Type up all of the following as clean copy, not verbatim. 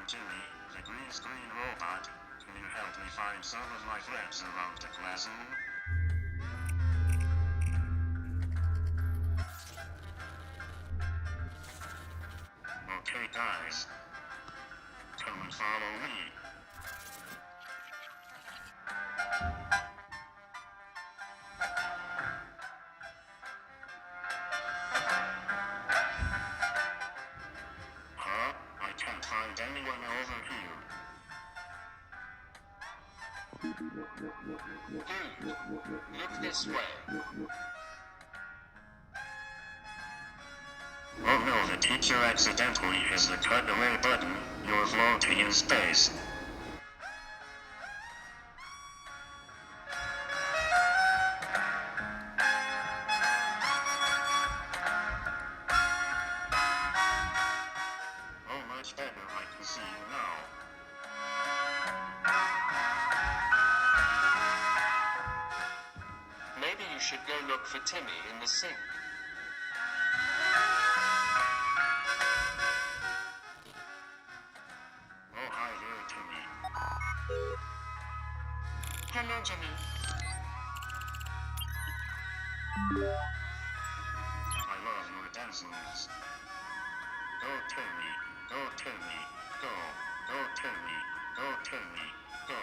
Jimmy, the green screen robot. Can you help me find some of my friends around the classroom? Okay guys, come and follow me. Huh? I can't find anyone over here. Look this way. Oh no, the teacher accidentally hit the cut away button. You're floating in space. Oh, much better, I can see you now. Maybe you should go look for Timmy in the sink. Oh, hi there, Timmy. Hello, Jimmy. I love your dance moves. Go, Timmy. Go, Timmy. Go. Go, Timmy. Go, Timmy. Go.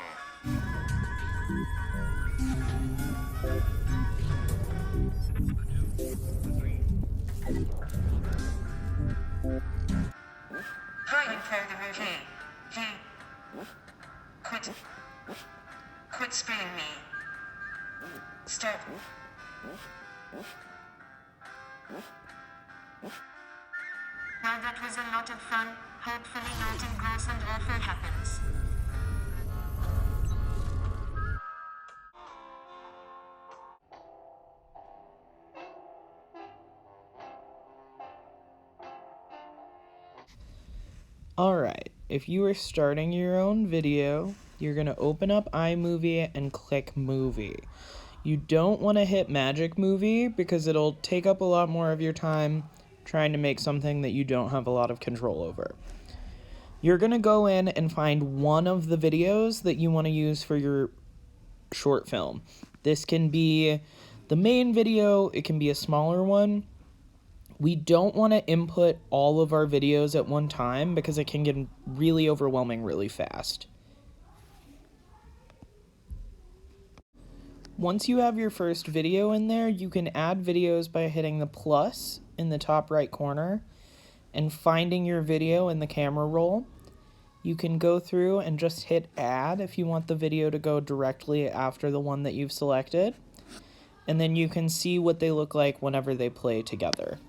Hi, Info. Hey. Quit spilling me. Stop. Now that was a lot of fun. Hopefully nothing gross and awful happens. Alright, if you are starting your own video, you're going to open up iMovie and click Movie. You don't want to hit Magic Movie because it'll take up a lot more of your time trying to make something that you don't have a lot of control over. You're going to go in and find one of the videos that you want to use for your short film. This can be the main video, it can be a smaller one. We don't want to input all of our videos at one time because it can get really overwhelming really fast. Once you have your first video in there, you can add videos by hitting the plus in the top right corner and finding your video in the camera roll. You can go through and just hit add if you want the video to go directly after the one that you've selected. And then you can see what they look like whenever they play together.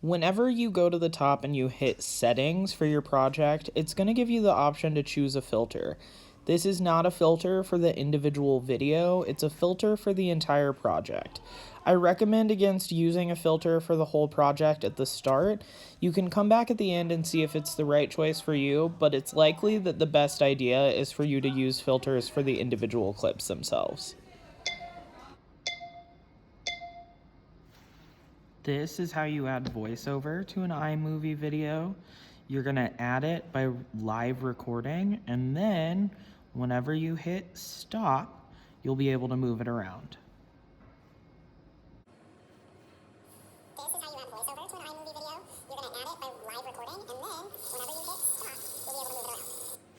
Whenever you go to the top and you hit settings for your project, it's going to give you the option to choose a filter. This is not a filter for the individual video, it's a filter for the entire project. I recommend against using a filter for the whole project at the start. You can come back at the end and see if it's the right choice for you, but it's likely that the best idea is for you to use filters for the individual clips themselves. This is how you add voiceover to an iMovie video. You're gonna add it by live recording, and then whenever you hit stop, you'll be able to move it around. This is how you add voiceover to an iMovie video. You're gonna add it by live recording, and then whenever you hit stop, you'll be able to move it around.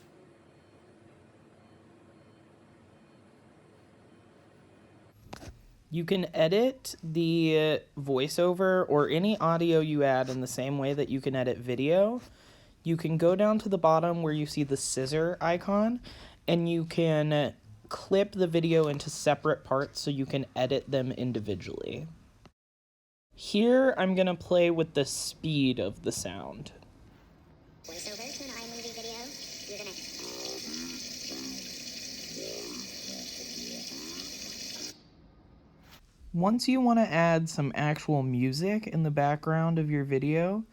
You can edit the voiceover or any audio you add in the same way that you can edit video. You can go down to the bottom where you see the scissor icon, and you can clip the video into separate parts so you can edit them individually. Here, I'm going to play with the speed of the sound. Voiceover to an iMovie video. You're gonna Once you want to add some actual music in the background of your video,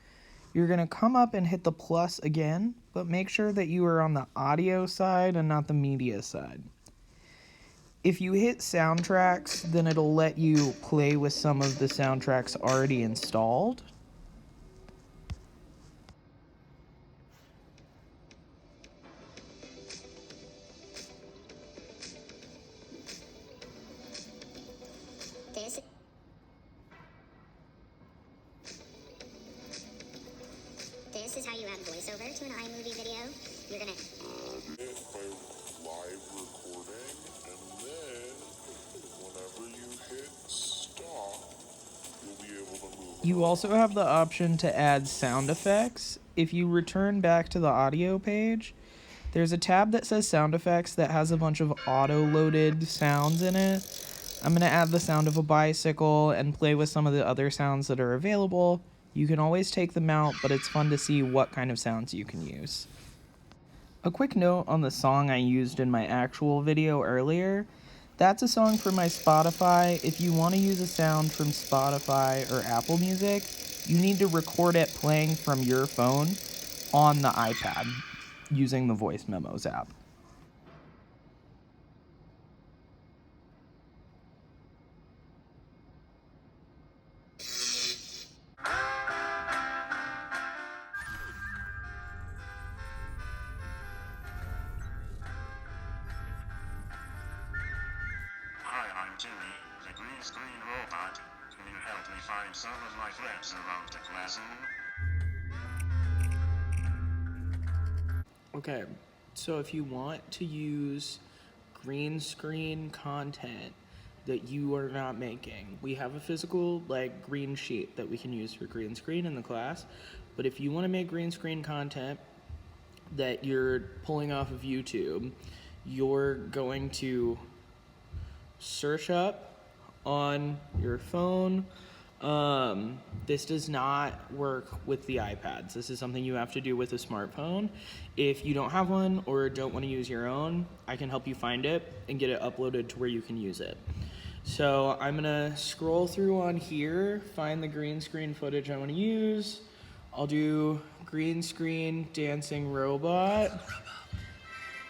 you're going to come up and hit the plus again, but make sure that you are on the audio side and not the media side. If you hit soundtracks, then it'll let you play with some of the soundtracks already installed. this is how you add voiceover to an iMovie video. You're gonna it by live recording, and then whenever you hit stop, you'll be able to move. You also have the option to add sound effects. If you return back to the audio page, there's a tab that says sound effects that has a bunch of auto-loaded sounds in it. I'm going to add the sound of a bicycle and play with some of the other sounds that are available. You can always take them out, but it's fun to see what kind of sounds you can use. A quick note on the song I used in my actual video earlier. That's a song for my Spotify. If you want to use a sound from Spotify or Apple Music, you need to record it playing from your phone on the iPad using the Voice Memos app. Hi, I'm Timmy, the green screen robot. Can you help me find some of my friends around the classroom? Okay, so if you want to use green screen content that you are not making, we have a physical green sheet that we can use for green screen in the class. But if you want to make green screen content that you're pulling off of YouTube, you're going to search up on your phone. This does not work with the iPads. This is something you have to do with a smartphone. If you don't have one or don't want to use your own, I can help you find it and get it uploaded to where you can use it. So I'm gonna scroll through on here, find the green screen footage I want to use. I'll do green screen dancing robot.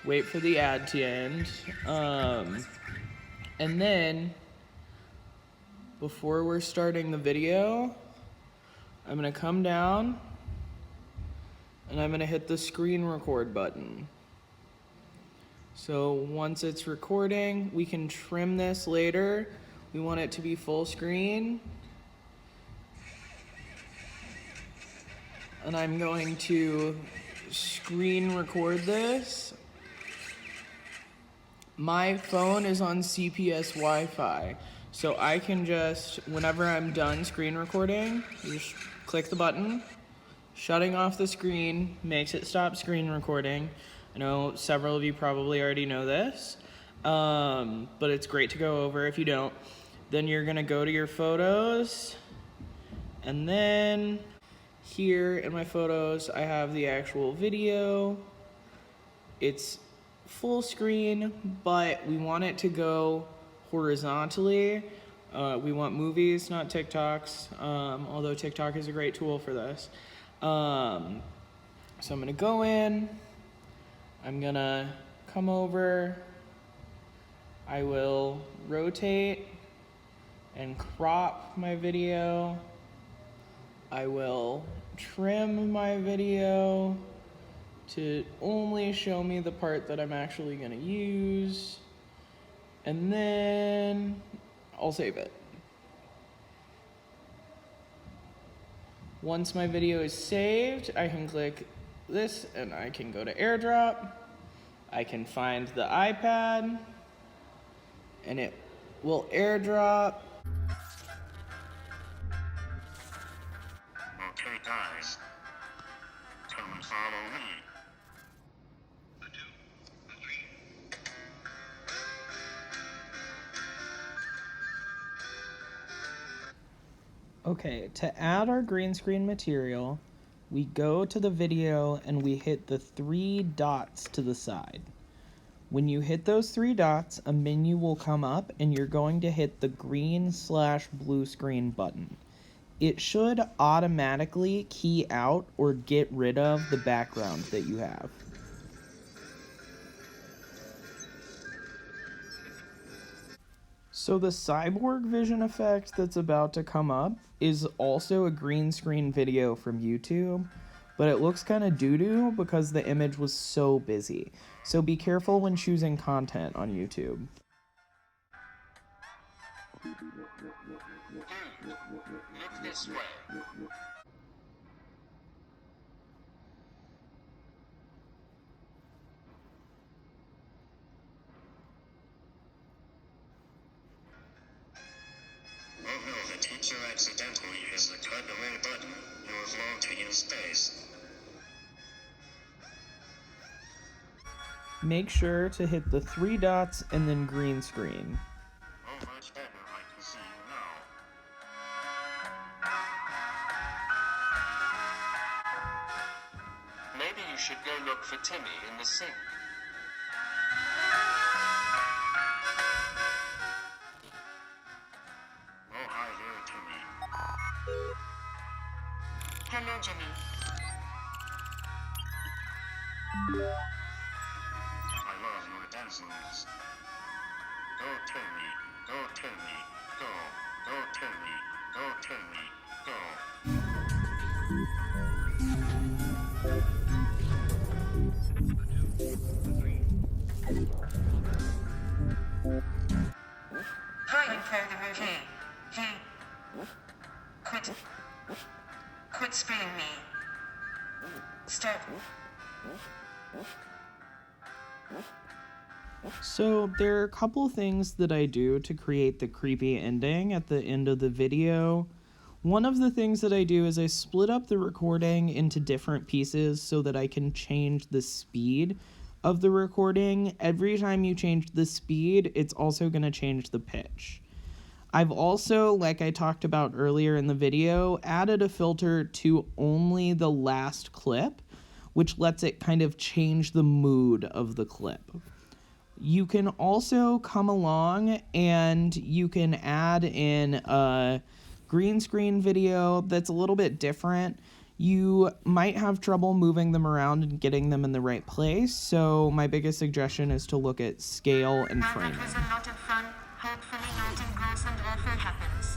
Wait for the ad to end. And then, before we're starting the video, I'm gonna come down and I'm gonna hit the screen record button. So once it's recording, we can trim this later. We want it to be full screen. And I'm going to screen record this. My phone is on CPS Wi-Fi, so I can just, whenever I'm done screen recording, just click the button. Shutting off the screen makes it stop screen recording. I know several of you probably already know this, but it's great to go over if you don't. Then you're gonna go to your photos, and then here in my photos, I have the actual video. It's full screen, but we want it to go horizontally. We want movies, not TikToks, although TikTok is a great tool for this. So I'm gonna go in, I'm gonna come over, I will rotate and crop my video, I will trim my video to only show me the part that I'm actually gonna use, and then I'll save it. Once my video is saved, I can click this and I can go to AirDrop. I can find the iPad and it will AirDrop. Okay, guys. Come and follow me. Okay, to add our green screen material, we go to the video and we hit the 3 dots to the side. When you hit those 3 dots, a menu will come up and you're going to hit the green/blue screen button. It should automatically key out or get rid of the background that you have. So the cyborg vision effect that's about to come up is also a green screen video from YouTube, but it looks kind of doo-doo because the image was so busy. So be careful when choosing content on YouTube. Look this way. Enter accidentally is the cut away button. You're floating in space. Make sure to hit the 3 dots and then green screen. Oh, much better. I can see you now. Maybe you should go look for Timmy in the sink. Oh, hi there, Timmy. Hello, Jimmy. I love your dance moves. Go, Timmy. Go, Timmy. Go. Go, Timmy. Go, Timmy. Go. Hi, you play the movie. Hey. Quit spraying me. Stop. So there are a couple things that I do to create the creepy ending at the end of the video. One of the things that I do is I split up the recording into different pieces so that I can change the speed of the recording. Every time you change the speed, it's also going to change the pitch. I've also, like I talked about earlier in the video, added a filter to only the last clip, which lets it kind of change the mood of the clip. You can also come along and you can add in a green screen video that's a little bit different. You might have trouble moving them around and getting them in the right place, so my biggest suggestion is to look at scale and Now framing. that was a lot of fun. Hopefully nothing gross and awful happens.